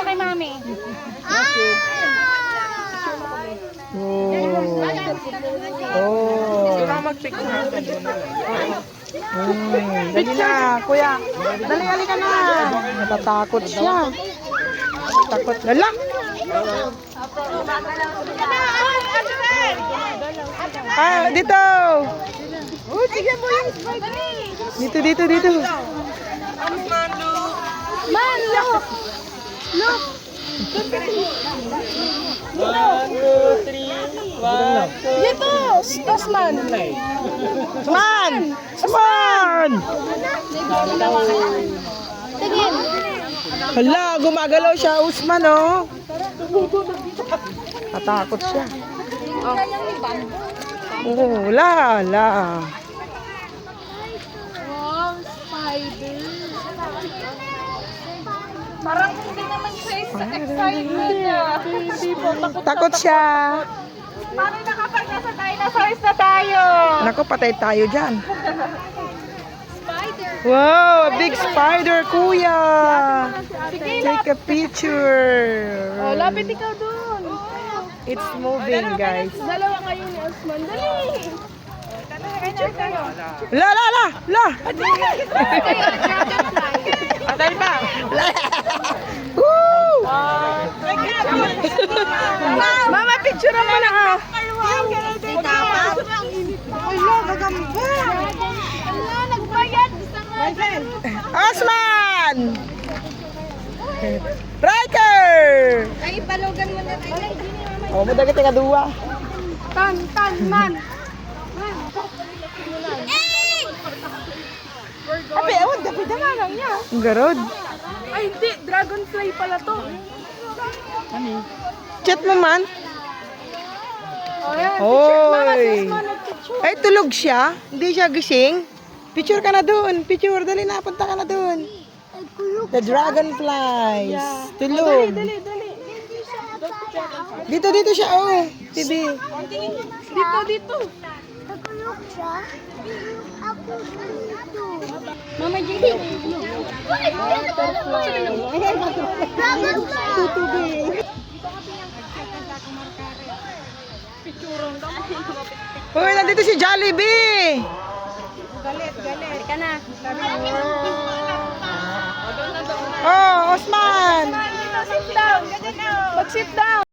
dito kay mami. Oh. Oh. Dali na, kuya. Dali, halika na. Natatakot siya. Takot. Lala. Ah, dito. Oh, tignan mo yung spider. Dito. Man, look. Look. 1, 2, 3. 1, 2. Dito, Osman. Man! Tingin. Hala, gumagalaw siya, Usman, oh. Natakot siya. Oh, la. Wow, spider. Parang hindi naman siya excited ah. Hindi po, Takot siya. Parang nakapag nasa dinosaurs na tayo. Naku, patay tayo dyan. Spider. Wow, a big spider, kuya. Sige, Take a picture. oh, lapit ikaw dun. It's moving, guys. Dalawa kayo ni Osman. Dali. Picture kayo. La. Dali pa. Woo! Mama, picture mo na ah. Hala, gagamba. Ala, nagbayad. Osman! Riker! Ay, palugan mo na. Oh, mo dagat nga duwa. Tan, man. Abi, awan dapat lang niya. Garod. Ay, hindi. Dragonfly pala to. Chat mo man. Oh, yan. Picture. Mama, si Oy. Osman nagpicture. Ay, tulog siya. Hindi siya gising. Picture ka na doon. Picture. Dali na. Punta ka na doon. The dragonflies. Tulog. Dali. Dito siya. Oh. TV. Dito. Mama, Jiggy. Uy, nandito si Jollibee. Galit. Ka na. Oh, Osman. Sit down. Mag-sit down.